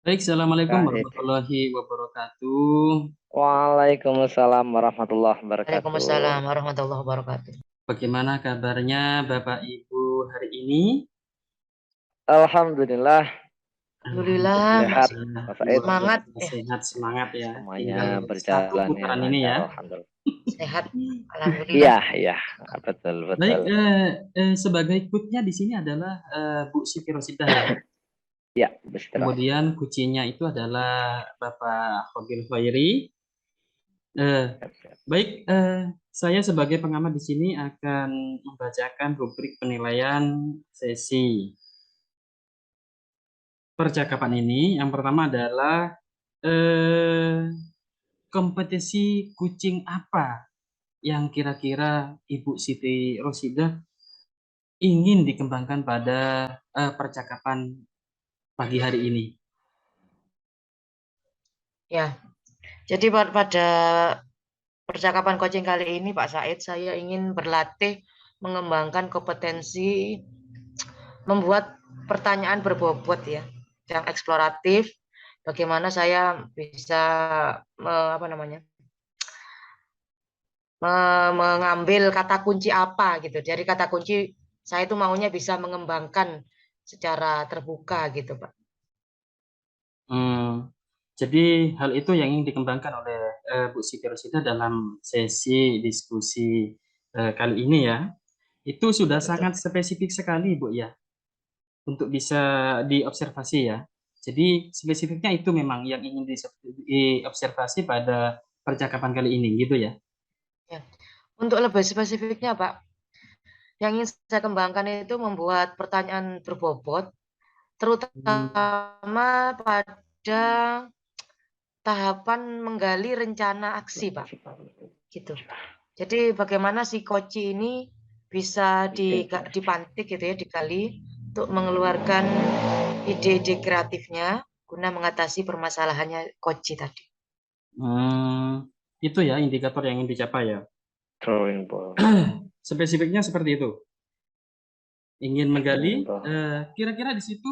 Baik, Assalamualaikum Syahid. warahmatullahi wabarakatuh. Waalaikumsalam warahmatullahi wabarakatuh. Waalaikumsalam warahmatullahi wabarakatuh. Bagaimana kabarnya Bapak Ibu hari ini? Alhamdulillah Alhamdulillah sehat, masih Alhamdulillah, Mas Said. luar semangat biasa ya, sehat, semangat ya. Semuanya Tinggal satu berjalan dengan putaran ini lancar, ya. alhamdulillah. sehat. Alhamdulillah. Iya, iya, betul, Baik, betul. sebagai ikutnya di sini adalah Bu Siti Rosidah ya. Iya, beristirahat. Kemudian kuncinya itu adalah Bapak Khobil Khairi. Eh, baik, saya sebagai pengamat di sini akan membacakan rubrik penilaian sesi percakapan ini. Yang pertama adalah eh, kompetisi kucing apa yang kira-kira Ibu Siti Rosidah ingin dikembangkan pada percakapan pagi hari ini. Ya, jadi pada percakapan coaching kali ini Pak Said, saya ingin berlatih mengembangkan kompetensi membuat pertanyaan berbobot ya, yang eksploratif. Bagaimana saya bisa apa namanya, mengambil kata kunci apa gitu. Dari kata kunci saya itu maunya bisa mengembangkan secara terbuka gitu, Pak. Hmm, jadi hal itu yang ingin dikembangkan oleh Bu Siti Rosidah dalam sesi diskusi kali ini ya. Itu sudah Ya, betul. sangat spesifik sekali, Bu ya, untuk bisa diobservasi ya. Jadi spesifiknya itu memang yang ingin diobservasi pada percakapan kali ini gitu ya. Ya. Untuk lebih spesifiknya, Pak, yang ingin saya kembangkan itu membuat pertanyaan berbobot, Hmm, terutama pada tahapan menggali rencana aksi, Pak. Gitu. Jadi bagaimana si Koci ini bisa dipantik gitu ya, digali untuk mengeluarkan ide-ide kreatifnya guna mengatasi permasalahannya Koci tadi. itu ya indikator yang ingin dicapai ya. Drawing board, Spesifiknya seperti itu. Ingin drawing menggali, board. kira-kira di situ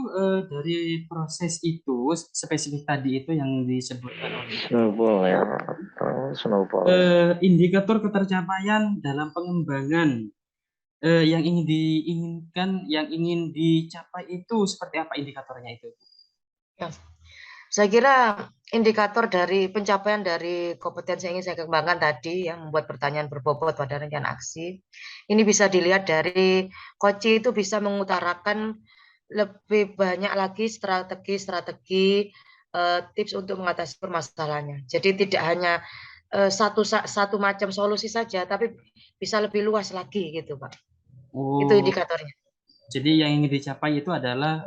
dari proses itu spesifik tadi itu yang disebutkan oleh Snowball ya, snowball ya. indikator ketercapaian dalam pengembangan yang ingin diinginkan, yang ingin dicapai itu seperti apa indikatornya itu? Ya. Saya kira indikator dari pencapaian dari kompetensi yang ingin saya kembangkan tadi yang membuat pertanyaan berbobot pada rencana aksi ini bisa dilihat dari Koci itu bisa mengutarakan lebih banyak lagi strategi-strategi tips untuk mengatasi permasalahannya. Jadi tidak hanya satu macam solusi saja, tapi bisa lebih luas lagi gitu, Pak. Itu Oh, indikatornya. jadi yang ingin dicapai itu adalah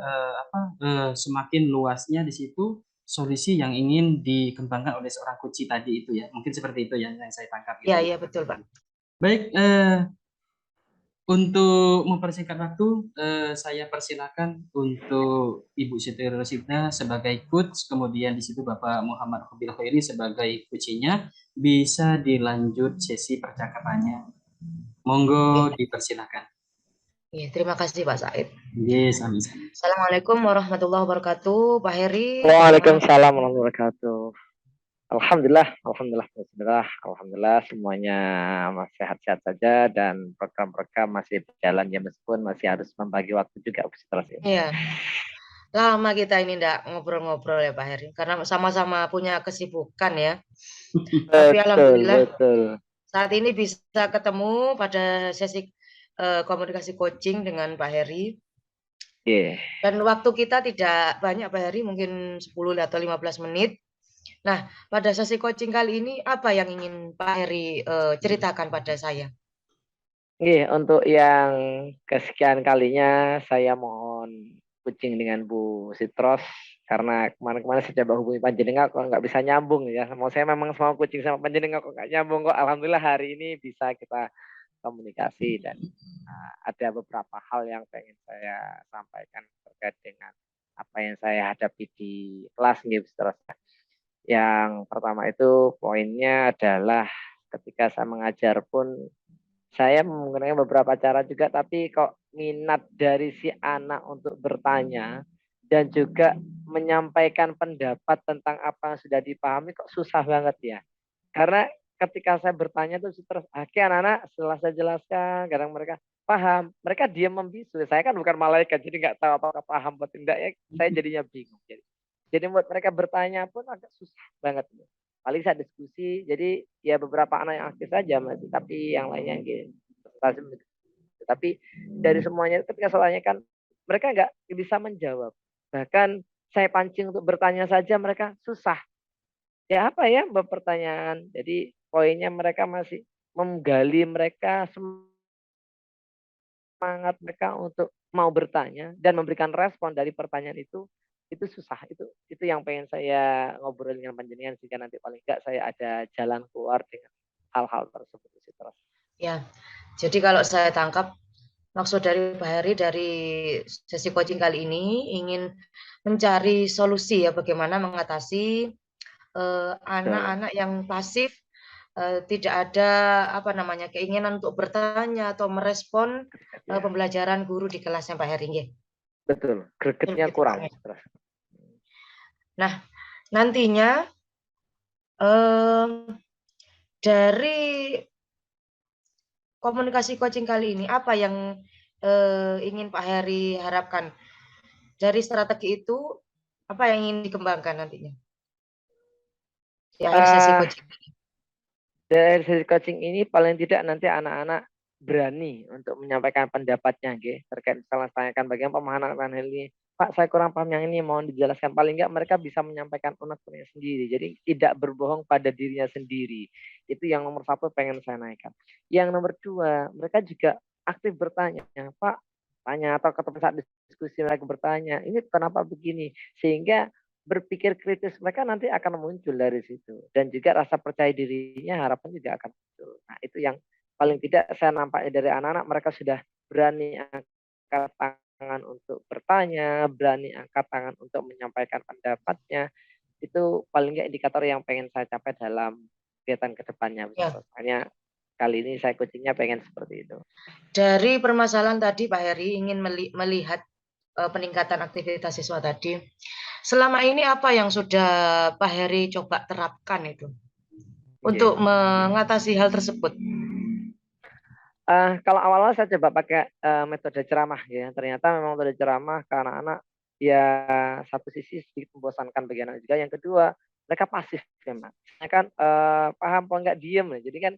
semakin luasnya di situ solusi yang ingin dikembangkan oleh seorang coach tadi itu ya. Mungkin seperti itu ya yang saya tangkap gitu Iya, ya. iya betul, Pak. Baik, untuk mempersingkat waktu, saya persilakan untuk Ibu Siti Rosida sebagai coach, kemudian di situ Bapak Muhammad Khobil Khairi sebagai coachnya, bisa dilanjut sesi percakapannya. Oke. Monggo dipersilakan. Iya, terima kasih Pak Said. Yes, sami-sami. Assalamualaikum warahmatullahi wabarakatuh. Pak Heri, bagaimana Pak? Waalaikumsalam warahmatullahi wabarakatuh. Alhamdulillah, alhamdulillah, alhamdulillah, alhamdulillah semuanya masih sehat-sehat saja dan program-program masih berjalan ya meskipun masih harus membagi waktu juga terus ini. Iya, lama kita ini ndak ngobrol-ngobrol ya Pak Heri, karena sama-sama punya kesibukan ya. Tapi Betul, alhamdulillah betul. saat ini bisa ketemu pada sesi komunikasi coaching dengan Pak Heri. Yeah. Dan waktu kita tidak banyak Pak Heri, mungkin 10 atau 15 menit. Nah, pada sesi coaching kali ini apa yang ingin Pak Heri ceritakan pada saya? Untuk yang kesekian kalinya saya mohon kucing dengan Bu Sitros karena kemarin-kemarin saya coba hubungi Panjenengan kok nggak bisa nyambung ya. Mau saya memang mau kucing sama Panjenengan kok nggak nyambung kok. Alhamdulillah hari ini bisa kita komunikasi dan ada beberapa hal yang pengen saya sampaikan terkait dengan apa yang saya hadapi di kelas nih Bu Sitros. Yang pertama itu poinnya adalah ketika saya mengajar pun saya menggunakan beberapa cara juga, tapi kok minat dari si anak untuk bertanya dan juga menyampaikan pendapat tentang apa yang sudah dipahami kok susah banget ya. Karena ketika saya bertanya tuh terus, oke anak-anak setelah saya jelaskan, kadang mereka paham, mereka diam membisu. Saya kan bukan malaikat, jadi nggak tahu apakah paham atau tidak ya. Saya jadinya bingung. Jadi buat mereka bertanya pun agak susah banget. Paling saya diskusi, jadi ya beberapa anak yang aktif saja masih, tapi yang lainnya gitu. Tapi dari semuanya ketika saya tanyakan, mereka nggak bisa menjawab. Bahkan saya pancing untuk bertanya saja mereka susah. Ya apa ya pertanyaan. Jadi poinnya mereka masih menggali, mereka semangat mereka untuk mau bertanya dan memberikan respon dari pertanyaan itu susah. Itu yang pengen saya ngobrol dengan panjenengan sehingga nanti paling enggak saya ada jalan keluar dengan hal-hal tersebut. Ya, jadi kalau saya tangkap maksud dari Pak Heri dari sesi coaching kali ini ingin mencari solusi ya bagaimana mengatasi anak-anak yang pasif, tidak ada apa namanya keinginan untuk bertanya atau merespon pembelajaran guru di kelasnya Pak Heri. Nggih. Betul, gregetnya Begitu, kurang. Pak. Nah, nantinya dari komunikasi coaching kali ini apa yang ingin Pak Heri harapkan dari strategi itu, apa yang ingin dikembangkan nantinya di akhir sesi coaching? Dari sesi coaching ini paling tidak nanti anak-anak berani untuk menyampaikan pendapatnya, terkait misalnya tanyakan bagaimana pemahaman hal ini. Pak, saya kurang paham yang ini, mohon dijelaskan. Paling enggak mereka bisa menyampaikan unek-uneknya sendiri. Jadi tidak berbohong pada dirinya sendiri. Itu yang nomor satu pengen saya naikkan. Yang nomor dua, mereka juga aktif bertanya. Pak, tanya atau ketemu saat diskusi mereka bertanya, ini kenapa begini? Sehingga berpikir kritis mereka nanti akan muncul dari situ. Dan juga rasa percaya dirinya harapan juga akan muncul. Nah itu yang paling tidak saya nampaknya dari anak-anak, mereka sudah berani angkat tangan untuk bertanya, berani angkat tangan untuk menyampaikan pendapatnya. Itu paling nggak indikator yang pengen saya capai dalam kegiatan kedepannya. Ya. Makanya kali ini saya coachingnya pengen seperti itu. Dari permasalahan tadi Pak Heri ingin melihat peningkatan aktivitas siswa tadi. Selama ini apa yang sudah Pak Heri coba terapkan itu untuk mengatasi hal tersebut? Kalau awal-awal saya coba pakai metode ceramah ya. Ternyata memang metode ceramah ke anak-anak ya satu sisi sedikit membosankan bagi anak juga. Yang kedua mereka pasif memang. Saya kan paham kok nggak diem. Jadi kan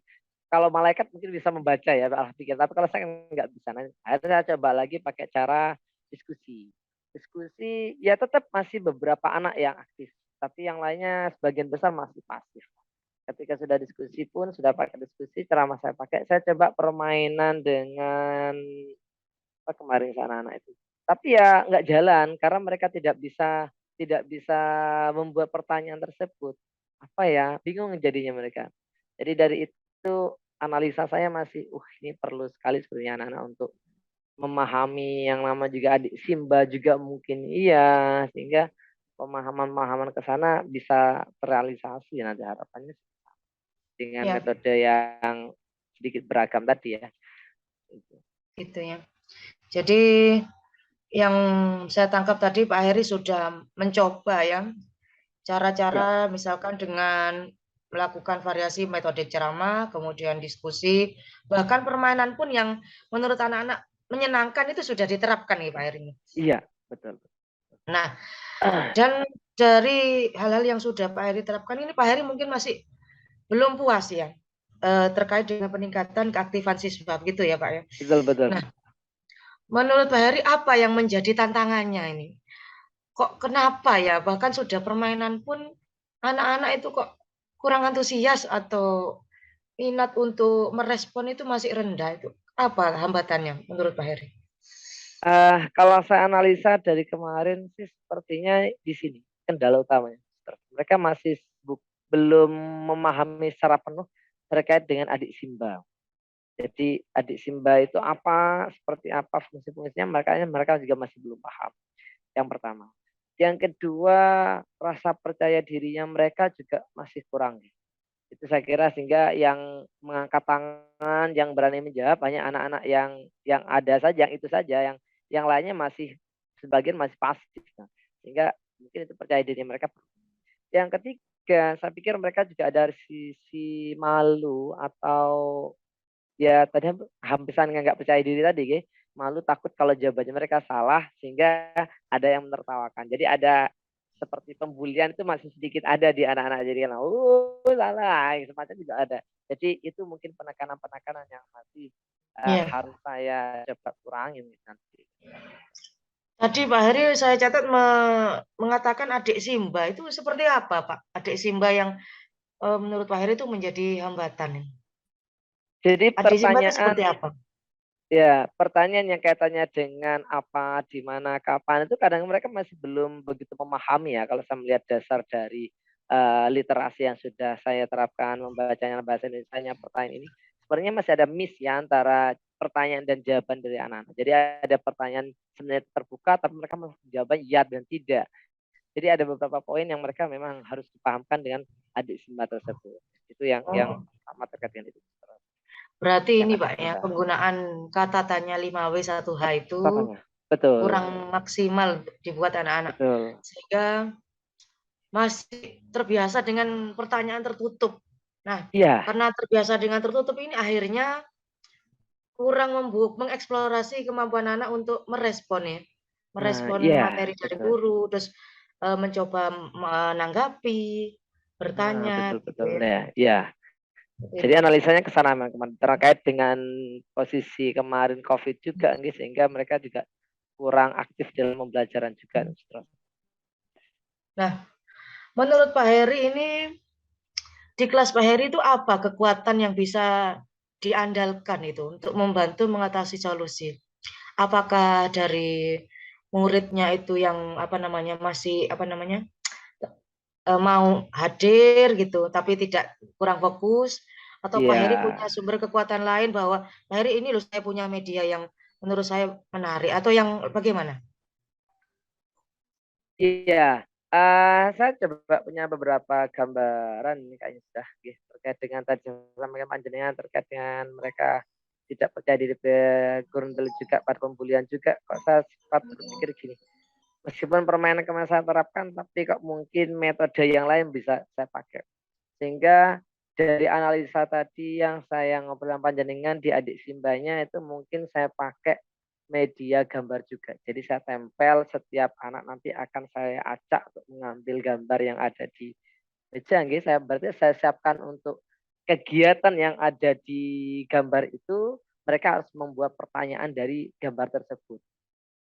kalau malaikat mungkin bisa membaca ya pikir. Tapi kalau saya nggak bisa. Nah, akhirnya saya coba lagi pakai cara diskusi. Diskusi ya tetap masih beberapa anak yang aktif. Tapi yang lainnya sebagian besar masih pasif. Ketika sudah diskusi pun, sudah pakai diskusi, ceramah saya pakai, saya coba permainan dengan apa kemarin anak-anak itu. Tapi ya nggak jalan karena mereka tidak bisa membuat pertanyaan tersebut. Apa ya, bingung jadinya mereka. Jadi dari itu analisa saya masih, ini perlu sekali sebenarnya anak-anak untuk memahami yang nama juga adik Simba juga mungkin iya, sehingga pemahaman-pemahaman ke sana bisa terrealisasi nanti harapannya dengan metode yang sedikit beragam tadi ya. Gitu ya. Jadi yang saya tangkap tadi Pak Heri sudah mencoba ya cara-cara misalkan dengan melakukan variasi metode ceramah, kemudian diskusi, bahkan permainan pun yang menurut anak-anak menyenangkan itu sudah diterapkan nih Pak Heri. Iya, betul. Nah, dan dari hal-hal yang sudah Pak Heri terapkan ini Pak Heri mungkin masih belum puas ya terkait dengan peningkatan keaktifan siswa gitu ya Pak ya. Betul. Nah, menurut Pak Heri apa yang menjadi tantangannya ini? Kok kenapa ya? Bahkan sudah permainan pun anak-anak itu kok kurang antusias atau minat untuk merespon itu masih rendah itu. Apa hambatannya menurut Pak Heri? Kalau saya analisa dari kemarin sih sepertinya di sini kendala utamanya. Mereka masih belum memahami secara penuh terkait dengan adik Simba. Jadi adik Simba itu apa, seperti apa fungsi-fungsinya, mereka juga masih belum paham. Yang pertama. Yang kedua, rasa percaya dirinya mereka juga masih kurang. Itu saya kira sehingga yang mengangkat tangan, yang berani menjawab hanya anak-anak yang ada saja, yang itu saja, yang lainnya masih sebagian masih pasif. Nah, sehingga mungkin itu percaya diri mereka. Yang ketiga, saya pikir mereka juga ada sisi malu atau ya tadi hampisan nggak percaya diri tadi, malu takut kalau jawabannya mereka salah sehingga ada yang menertawakan. Jadi ada seperti pembulian itu masih sedikit ada di anak-anak, jadi kan, salah, semacam juga ada. Jadi itu mungkin penekanan-penekanan yang masih Iya. harus saya coba kurangin nanti. Tadi Pak Heri saya catat mengatakan adik Simba itu seperti apa Pak? Adik Simba yang menurut Pak Heri itu menjadi hambatan. Jadi Adik Simba itu seperti apa? ya, pertanyaan yang kaitannya dengan apa, di mana, kapan itu kadang mereka masih belum begitu memahami ya. Kalau saya melihat dasar dari literasi yang sudah saya terapkan, membacanya bahasa Indonesianya, pertanyaan ini sebenarnya masih ada miss ya antara pertanyaan dan jawaban dari anak-anak. Jadi ada pertanyaan sebenarnya terbuka, tapi mereka menjawab iya dan tidak. Jadi ada beberapa poin yang mereka memang harus dipahamkan dengan adik Simba tersebut. Itu yang sama terkait dengan itu. Berarti ini Yang adik Pak ya, Simba. penggunaan kata tanya 5W 1H itu Betul. kurang maksimal dibuat anak-anak. Betul. Sehingga masih terbiasa dengan pertanyaan tertutup. Nah, Iya. karena terbiasa dengan tertutup ini akhirnya kurang mengeksplorasi kemampuan anak untuk merespon ya. Merespon Iya, materi dari betul. guru, terus mencoba menanggapi, bertanya, gitu Betul ya. ya. Iya. Jadi analisanya ke sana terkait dengan posisi kemarin COVID juga, sehingga mereka juga kurang aktif dalam pembelajaran juga. Nah, menurut Pak Heri ini di kelas Pak Heri itu apa kekuatan yang bisa diandalkan itu untuk membantu mengatasi solusi? Apakah dari muridnya itu yang masih mau hadir gitu, tapi tidak kurang fokus, atau Pak Heri punya sumber kekuatan lain bahwa Pak Heri ini loh saya punya media yang menurut saya menarik, atau yang bagaimana? Iya, saya coba punya beberapa gambaran ini kayaknya sudah terkait dengan tadi sampaikan panjenengan terkait dengan mereka tidak percaya diri, bergurundel juga pada pembulian juga. Kok saya sempat berpikir gini, meskipun permainan kemarin saya terapkan, tapi kok mungkin metode yang lain bisa saya pakai. Sehingga dari analisa tadi yang saya ngobrol dengan panjenengan di adik Simbanya itu mungkin saya pakai media gambar juga. Jadi saya tempel setiap anak nanti akan saya acak untuk mengambil gambar yang ada di meja. Berarti saya siapkan untuk kegiatan yang ada di gambar itu, mereka harus membuat pertanyaan dari gambar tersebut.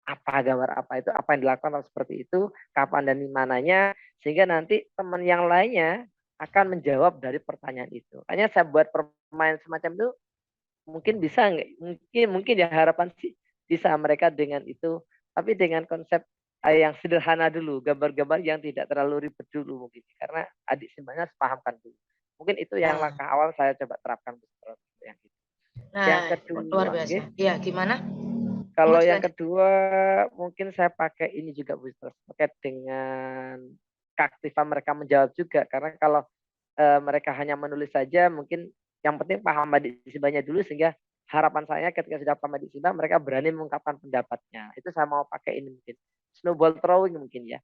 Apa gambar apa itu, apa yang dilakukan seperti itu, kapan dan di mananya, sehingga nanti teman yang lainnya akan menjawab dari pertanyaan itu. Hanya saya buat permainan semacam itu mungkin bisa nggak? Mungkin ya harapan sih bisa mereka dengan itu, tapi dengan konsep yang sederhana dulu, gambar-gambar yang tidak terlalu ribet dulu mungkin, karena adik Simbanya sepahamkan dulu. Mungkin itu yang langkah awal saya coba terapkan yang itu. Yang Nah, luar kedua, biasa. Iya, gimana? kalau yang Lanjut. kedua mungkin saya pakai ini juga Bu, terkait dengan keaktifan mereka menjawab juga, karena kalau mereka hanya menulis saja mungkin yang penting paham adik Simbanya dulu, sehingga harapan saya ketika sudah paham adik Simba mereka berani mengungkapkan pendapatnya. Itu saya mau pakai ini mungkin snowball throwing mungkin ya.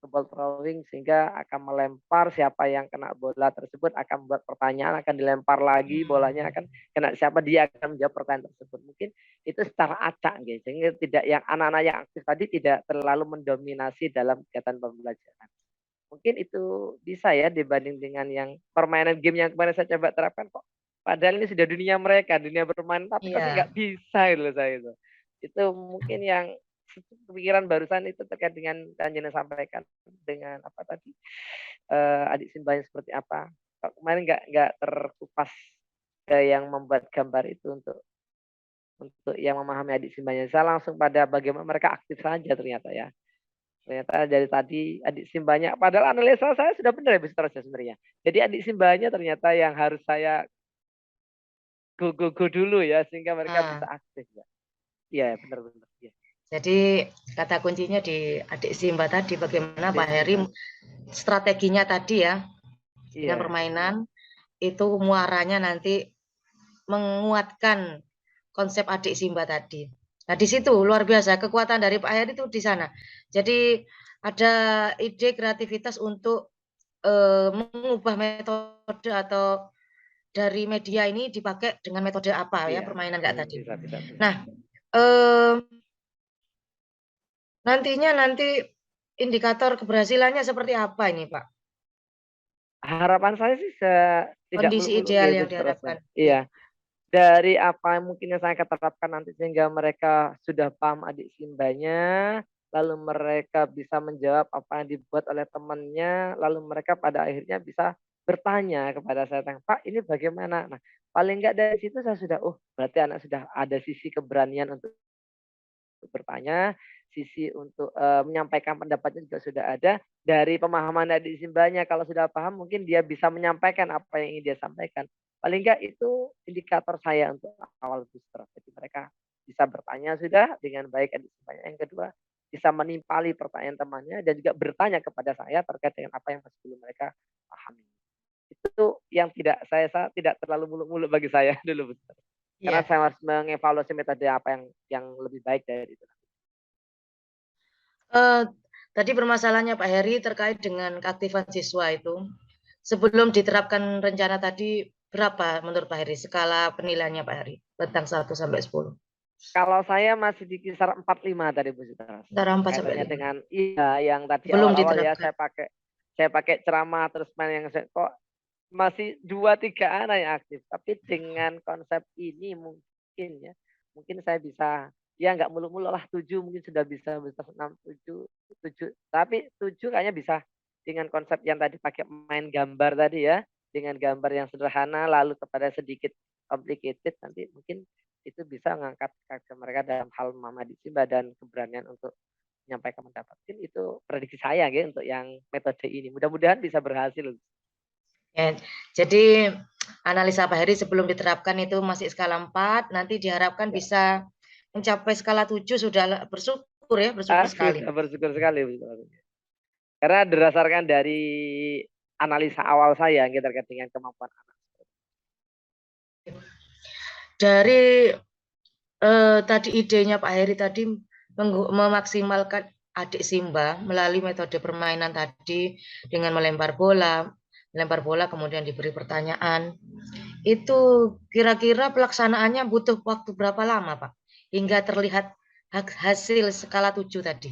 Snowball throwing sehingga akan melempar, siapa yang kena bola tersebut akan membuat pertanyaan, akan dilempar lagi bolanya, akan kena siapa, dia akan menjawab pertanyaan tersebut. Mungkin itu secara acak gitu. Sehingga tidak yang anak-anak yang aktif tadi tidak terlalu mendominasi dalam kegiatan pembelajaran. Mungkin itu bisa ya dibanding dengan yang permainan game yang kemarin saya coba terapkan, kok padahal ini sudah dunia mereka, dunia bermain, tapi kok nggak bisa gitu saya itu. Itu mungkin yang kepikiran barusan itu terkait dengan yang sampaikan dengan apa tadi, adik Simbanya seperti apa. Kok kemarin nggak terkupas yang membuat gambar itu untuk yang memahami adik Simbanya. Saya langsung pada bagaimana mereka aktif saja ternyata ya. Ternyata dari tadi adik Simbanya, padahal analisa saya sudah benar ya Bu Sutras sebenarnya. Jadi adik Simbanya ternyata yang harus saya go dulu ya, sehingga mereka bisa aktif ya. Iya benar-benar. Ya. Jadi kata kuncinya di adik Simba tadi, bagaimana Pak Heri strateginya tadi ya, dengan permainan itu muaranya nanti menguatkan konsep adik Simba tadi. Nah di situ luar biasa kekuatan dari Pak Heri itu di sana. Jadi ada ide kreativitas untuk mengubah metode atau dari media ini dipakai dengan metode apa ya, Iya, permainan kayak tadi. bisa. Nah, nanti indikator keberhasilannya seperti apa ini, Pak? Harapan saya sih tidak Kondisi muluk-muluk ideal gitu yang terus. diharapkan. Iya, dari apa yang mungkin yang saya terapkan nanti sehingga mereka sudah paham adik simbanya, lalu mereka bisa menjawab apa yang dibuat oleh temannya, lalu mereka pada akhirnya bisa bertanya kepada saya, Pak ini bagaimana? Nah, paling enggak dari situ saya sudah, oh berarti anak sudah ada sisi keberanian untuk bertanya, sisi untuk menyampaikan pendapatnya juga sudah ada. Dari pemahaman adik simbanya kalau sudah paham mungkin dia bisa menyampaikan apa yang ingin dia sampaikan. Paling enggak itu indikator saya untuk awal booster. Jadi mereka bisa bertanya sudah dengan baik adik simbanya. Yang kedua, bisa menimpali pertanyaan temannya dan juga bertanya kepada saya terkait dengan apa yang masih belum mereka pahami. Itu yang tidak terlalu muluk-muluk bagi saya dulu booster. Karena Iya. saya harus mengevaluasi metode apa yang lebih baik dari itu. Tadi permasalahannya Pak Heri terkait dengan keaktifan siswa itu. Sebelum diterapkan rencana tadi, berapa menurut Pak Heri skala penilaiannya Pak Heri tentang 1 sampai 10? Kalau saya masih di kisaar 45 tadi Bu Sitaras. Antara 4 sampai Kaitannya 5. dengan iya, yang tadi Belum awal-awal ya diterapkan. saya pakai ceramah terus main yang kok masih 2, 3 anak yang aktif. Tapi dengan konsep ini mungkin saya bisa ya nggak muluk-muluk lah 7 mungkin sudah bisa 6, 7, 7. Tapi 7 kayaknya bisa dengan konsep yang tadi pakai main gambar tadi ya, dengan gambar yang sederhana lalu kepada sedikit complicated nanti mungkin itu bisa mengangkat karakter mereka dalam hal memahami Simba dan keberanian untuk menyampaikan pendapat. Mungkin itu prediksi saya gitu untuk yang metode ini. Mudah-mudahan bisa berhasil. Ya, jadi analisa Pak Heri sebelum diterapkan itu masih skala 4, nanti diharapkan Ya. bisa mencapai skala 7 sudah bersyukur ya, bersyukur sekali. Sudah bersyukur sekali. Karena berdasarkan dari analisa awal saya yang terkait dengan kemampuan anak. Dari tadi idenya Pak Heri tadi memaksimalkan adik Simba melalui metode permainan tadi dengan melempar bola kemudian diberi pertanyaan. Itu kira-kira pelaksanaannya butuh waktu berapa lama, Pak? Hingga terlihat hasil skala 7 tadi.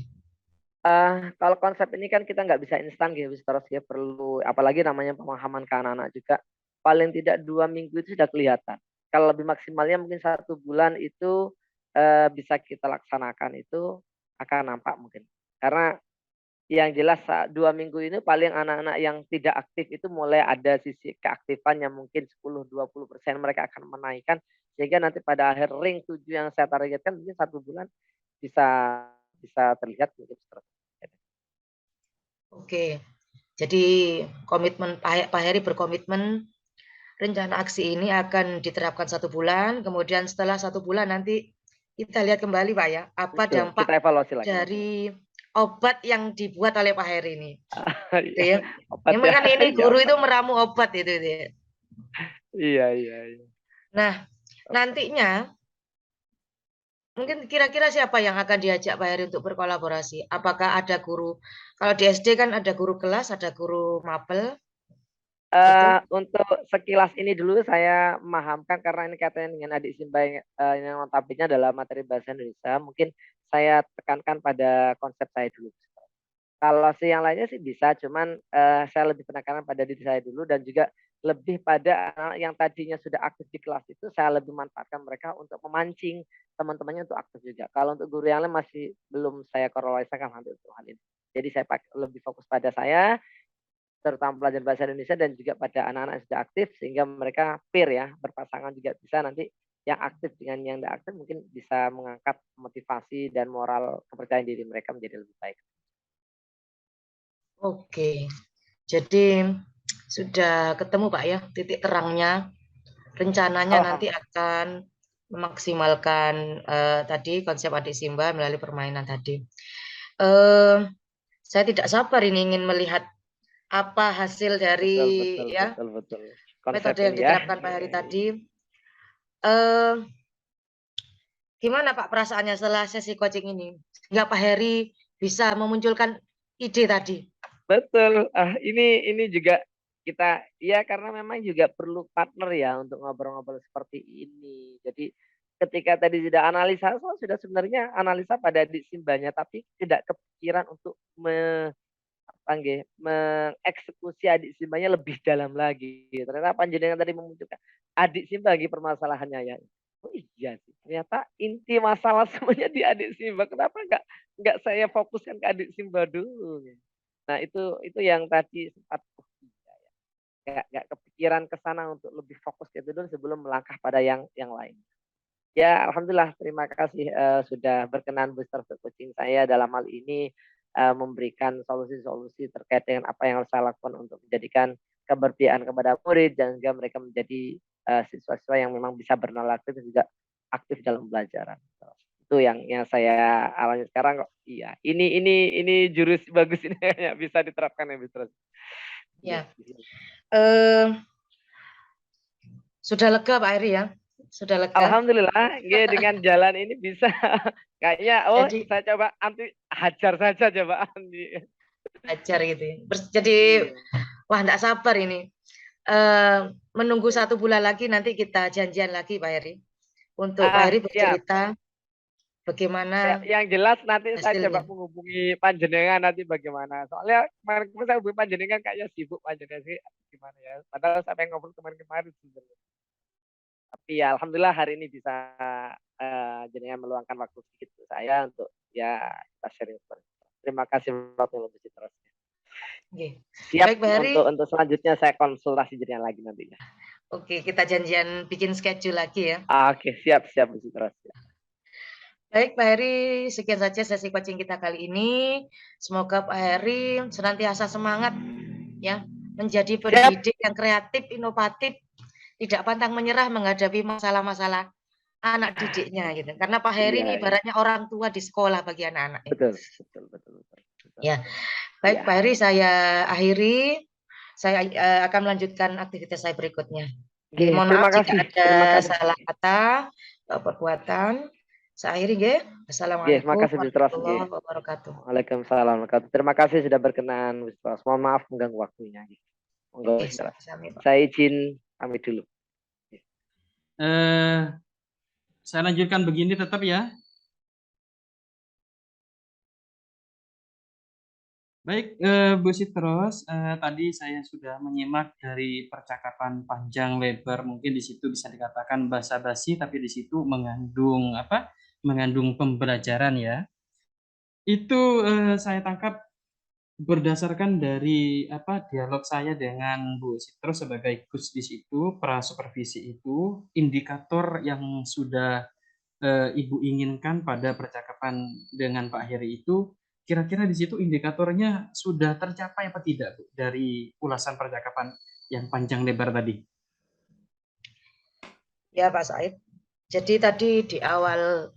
Kalau konsep ini kan kita nggak bisa instan gitu, terus ya perlu apalagi namanya pemahaman ke anak-anak juga. Paling tidak 2 minggu itu sudah kelihatan. Kalau lebih maksimalnya mungkin 1 bulan itu bisa kita laksanakan itu akan nampak mungkin. Karena yang jelas 2 minggu ini paling anak-anak yang tidak aktif itu mulai ada sisi keaktifan yang mungkin 10-20% mereka akan menaikkan sehingga nanti pada akhir ring 7 yang saya targetkan mungkin 1 bulan bisa bisa terlihat mungkin seperti itu. Oke. Jadi komitmen Pak Heri berkomitmen rencana aksi ini akan diterapkan 1 bulan, kemudian setelah 1 bulan nanti kita lihat kembali Pak ya, apa Betul, dampak kita evaluasi lagi. dari obat yang dibuat oleh Pak Heri ini. Gitu Iya, ya. obat Memang ya. kan ini Iya, guru obat. itu meramu obat itu ya. Iya. Nah, nantinya mungkin kira-kira siapa yang akan diajak Pak Heri untuk berkolaborasi? Apakah ada guru, kalau di SD kan ada guru kelas, ada guru mapel, gitu. Untuk sekilas ini dulu saya memahamkan karena ini kaitannya dengan adik Simba yang notabene adalah materi bahasa Indonesia, mungkin saya tekankan pada konsep saya dulu. Kalau yang lainnya sih bisa, cuman saya lebih penekanan pada diri saya dulu dan juga lebih pada anak yang tadinya sudah aktif di kelas itu saya lebih manfaatkan mereka untuk memancing teman-temannya untuk aktif juga. Kalau untuk guru yang lain masih belum saya korelasikan hampir untuk hal ini. Jadi saya lebih fokus pada saya, terutama pelajar bahasa Indonesia dan juga pada anak-anak yang sudah aktif sehingga mereka peer ya, berpasangan juga bisa nanti yang aktif dengan yang tidak aktif mungkin bisa mengangkat motivasi dan moral kepercayaan diri mereka menjadi lebih baik. Oke, jadi sudah ketemu Pak ya titik terangnya. Rencananya nanti akan memaksimalkan tadi konsep adik Simba melalui permainan tadi. Saya tidak sabar ini ingin melihat apa hasil dari Betul. metode yang diterapkan Pak Heri tadi. Gimana Pak perasaannya setelah sesi coaching ini? Sehingga Pak Heri bisa memunculkan ide tadi. Betul. Ini juga kita ya karena memang juga perlu partner ya untuk ngobrol-ngobrol seperti ini. Jadi ketika tadi sudah analisa, saya sudah sebenarnya analisa pada adik simbanya, tapi tidak kepikiran untuk apa nggih, mengeksekusi adik simbanya lebih dalam lagi. Ternyata panjenengan tadi memunculkan adik simba nggih permasalahannya ya. Oh iya sih, ternyata inti masalah semuanya di adik simba. Kenapa nggak saya fokuskan ke adik simba dulu? Nah itu yang tadi sempat, oh iya ya, nggak kepikiran ke sana untuk lebih fokus ke itu dulu sebelum melangkah pada yang lain. Ya alhamdulillah terima kasih, sudah berkenan besar untuk coaching saya dalam hal ini, memberikan solusi-solusi terkait dengan apa yang harus saya lakukan untuk menjadikan keberpihakan kepada murid dan juga mereka menjadi, siswa-siswa yang memang bisa bernalar aktif dan juga aktif dalam pembelajaran. Itu yang saya alami sekarang kok. Iya, ini jurus bagus ini kayaknya bisa diterapkan ya, Mas Ros. Iya, Ya. Sudah lega Pak Heri ya? Sudah lega? alhamdulillah, nggih dengan jalan ini bisa kayaknya, oh Jadi saya coba nanti hajar saja cobaan. ajar gitu ya. Jadi Iya. wah enggak sabar ini. Menunggu 1 bulan lagi nanti kita janjian lagi Pak Heri. Untuk Pak Heri Siap. bercerita bagaimana Yang jelas nanti saya coba hasilnya. menghubungi panjenengan nanti bagaimana. Soalnya kemarin-kemarin saya hubungi panjenengan kayaknya sibuk panjenengan sih gimana ya. Padahal saya pengen ngobrol kemarin-kemarin sebenarnya. Tapi ya alhamdulillah hari ini bisa jenengan meluangkan waktu sedikit untuk saya untuk ya kita sharing seperti itu. Terima kasih waktu lebih terus. Oke. Siap Baik Pak Heri. untuk selanjutnya saya konsultasi jenengan lagi nantinya. Oke, kita janjian bikin schedule lagi ya. Oke, siap terus. Baik Pak Heri, sekian saja sesi coaching kita kali ini. Semoga Pak Heri senantiasa semangat ya, menjadi pendidik yang kreatif, inovatif, tidak pantang menyerah menghadapi masalah-masalah anak didiknya gitu. Karena Pak Heri ini Iya, iya. ibaratnya orang tua di sekolah bagi anak-anak. Betul. Ya, baik Ya. Pak Heri, saya akhiri. Saya akan melanjutkan aktivitas saya berikutnya. Oke, mohon Terima maaf jika kasih. ada Terima kasih. salah kata atau perbuatan. Saya akhiri, nggih. Terima Assalamualaikum kasih warahmatullahi wabarakatuh. Waalaikumsalam. Terima kasih sudah berkenan. Mohon maaf mengganggu waktunya. Monggo. Oke, sama-sama, Pak. Saya izin pamit dulu. Saya lanjutkan begini tetap ya. Baik, Bu Sitros, tadi saya sudah menyimak dari percakapan panjang lebar, mungkin di situ bisa dikatakan basa-basi, tapi di situ mengandung apa? Mengandung pembelajaran ya. Itu saya tangkap berdasarkan dari apa dialog saya dengan Bu Sitros sebagai coach di situ, pra-supervisi itu, indikator yang sudah Ibu inginkan pada percakapan dengan Pak Heri itu, kira-kira di situ indikatornya sudah tercapai apa tidak, Bu, dari ulasan percakapan yang panjang lebar tadi? Ya, Pak Said. Jadi tadi di awal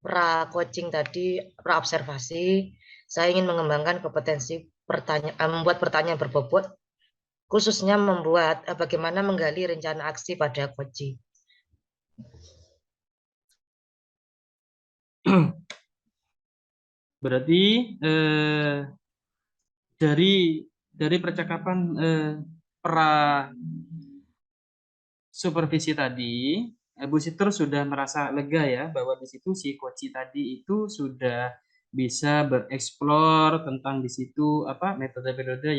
pra-coaching tadi, pra-observasi, saya ingin mengembangkan kompetensi membuat pertanyaan berbobot, khususnya membuat bagaimana menggali rencana aksi pada coaching. Berarti dari percakapan pra supervisi tadi, Bu Sitrus sudah merasa lega ya bahwa di situ si coach tadi itu sudah bisa bereksplor tentang di situ apa metode-metode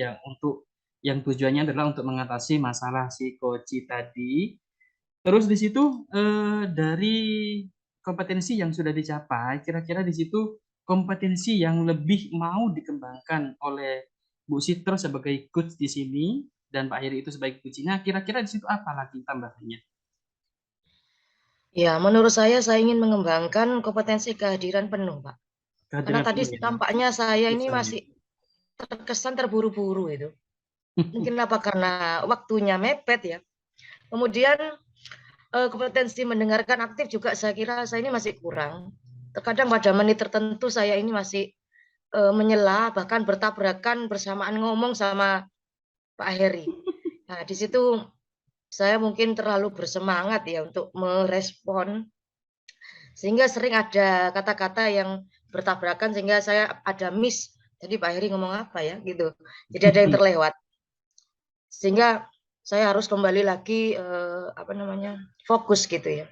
yang tujuannya adalah untuk mengatasi masalah si coach tadi. Terus di situ dari kompetensi yang sudah dicapai, kira-kira di situ kompetensi yang lebih mau dikembangkan oleh Bu Sitro sebagai coach di sini dan Pak Heri itu sebagai coachnya, kira-kira di situ apa lagi tambahannya? Ya, menurut saya ingin mengembangkan kompetensi kehadiran penuh, Pak. Karena Kehadiran tadi penuh ya. tampaknya saya ini Misalnya. masih terkesan terburu-buru itu. Mungkin apa karena waktunya mepet ya. Kemudian kompetensi mendengarkan aktif juga saya kira saya ini masih kurang. Terkadang pada menit tertentu saya ini masih menyela, bahkan bertabrakan bersamaan ngomong sama Pak Heri. Nah, di situ saya mungkin terlalu bersemangat ya untuk merespon, sehingga sering ada kata-kata yang bertabrakan sehingga saya ada miss tadi Pak Heri ngomong apa ya gitu. Jadi ada yang terlewat. Sehingga saya harus kembali lagi fokus gitu ya.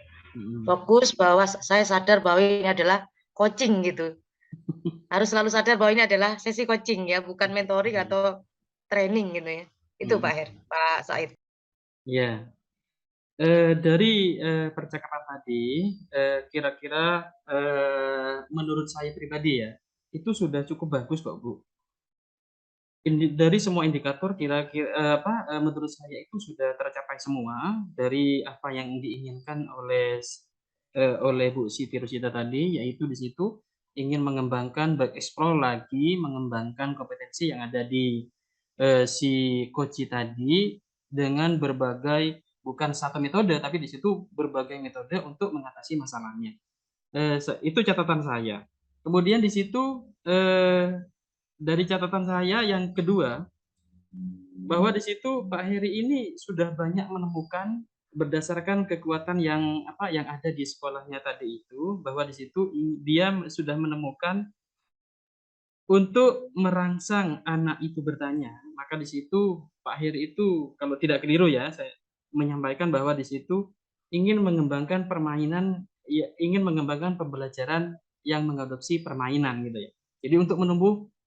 Fokus bahwa saya sadar bahwa ini adalah coaching gitu. Harus selalu sadar bahwa ini adalah sesi coaching ya, bukan mentoring atau training gitu ya. Itu Pak Said. Ya, dari percakapan tadi, kira-kira menurut saya pribadi ya, itu sudah cukup bagus kok Bu. Dari semua indikator kira-kira menurut saya itu sudah tercapai semua dari apa yang diinginkan oleh Bu Siti Rosida tadi, yaitu di situ ingin mengembangkan explore lagi, mengembangkan kompetensi yang ada di si coach tadi dengan berbagai bukan satu metode, tapi di situ berbagai metode untuk mengatasi masalahnya. Itu catatan saya. Kemudian di situ dari catatan saya yang kedua, bahwa di situ Pak Heri ini sudah banyak menemukan berdasarkan kekuatan yang ada di sekolahnya tadi itu, bahwa di situ dia sudah menemukan untuk merangsang anak itu bertanya. Maka di situ Pak Heri itu kalau tidak keliru ya, saya menyampaikan bahwa di situ ingin mengembangkan permainan, ya, ingin mengembangkan pembelajaran yang mengadopsi permainan gitu ya. Jadi untuk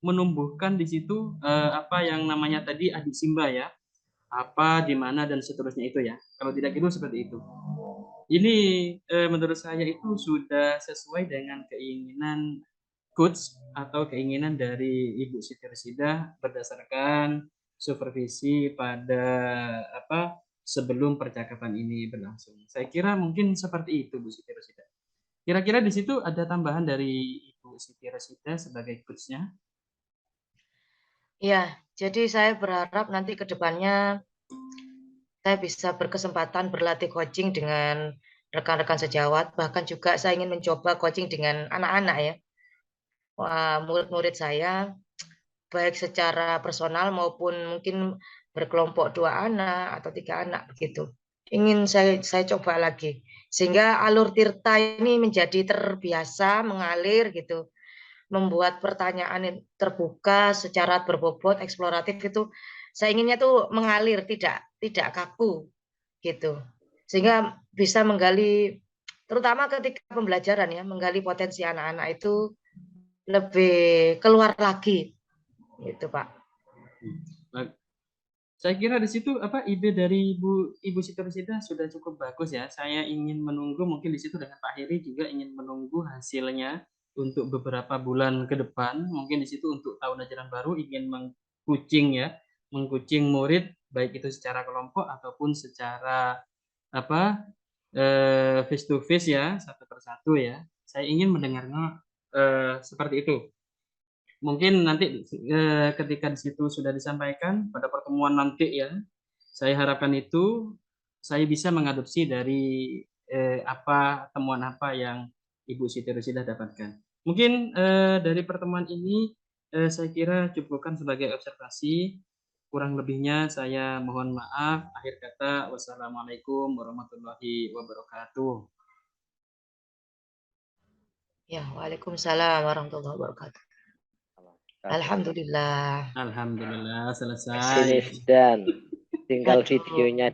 menumbuhkan di situ apa yang namanya tadi adik Simba ya, apa, di mana dan seterusnya itu ya. Kalau tidak keliru seperti itu. Ini menurut saya itu sudah sesuai dengan keinginan coach atau keinginan dari Ibu Siti Rosida berdasarkan supervisi pada sebelum percakapan ini berlangsung. Saya kira mungkin seperti itu Bu Siti Rosida. Kira-kira di situ ada tambahan dari Ibu Siti Rosida sebagai coach-nya? Ya, jadi saya berharap nanti ke depannya saya bisa berkesempatan berlatih coaching dengan rekan-rekan sejawat, bahkan juga saya ingin mencoba coaching dengan anak-anak ya. Murid-murid saya, baik secara personal maupun mungkin berkelompok 2 anak atau 3 anak begitu. Ingin saya coba lagi, sehingga alur Tirta ini menjadi terbiasa mengalir gitu, membuat pertanyaan terbuka secara berbobot, eksploratif itu, saya inginnya tuh mengalir, tidak kaku gitu. Sehingga bisa menggali, terutama ketika pembelajaran ya, menggali potensi anak-anak itu lebih keluar lagi, gitu Pak. Saya kira di situ ide dari Ibu Siti Rosida sudah cukup bagus ya. Saya ingin menunggu mungkin di situ dengan Pak Heri juga ingin menunggu hasilnya untuk beberapa bulan ke depan. Mungkin di situ untuk tahun ajaran baru ingin mengkucing murid baik itu secara kelompok ataupun secara face to face ya, satu persatu ya. Saya ingin mendengarnya seperti itu. Mungkin nanti ketika di situ sudah disampaikan pada pertemuan nanti ya, saya harapkan itu saya bisa mengadopsi dari temuan apa yang Ibu Siti Rosida dapatkan. Mungkin dari pertemuan ini saya kira cukupkan sebagai observasi. Kurang lebihnya saya mohon maaf. Akhir kata, wassalamualaikum warahmatullahi wabarakatuh. Ya, waalaikumsalam warahmatullahi wabarakatuh. Alhamdulillah. Alhamdulillah selesai. Finish dan tinggal videonya.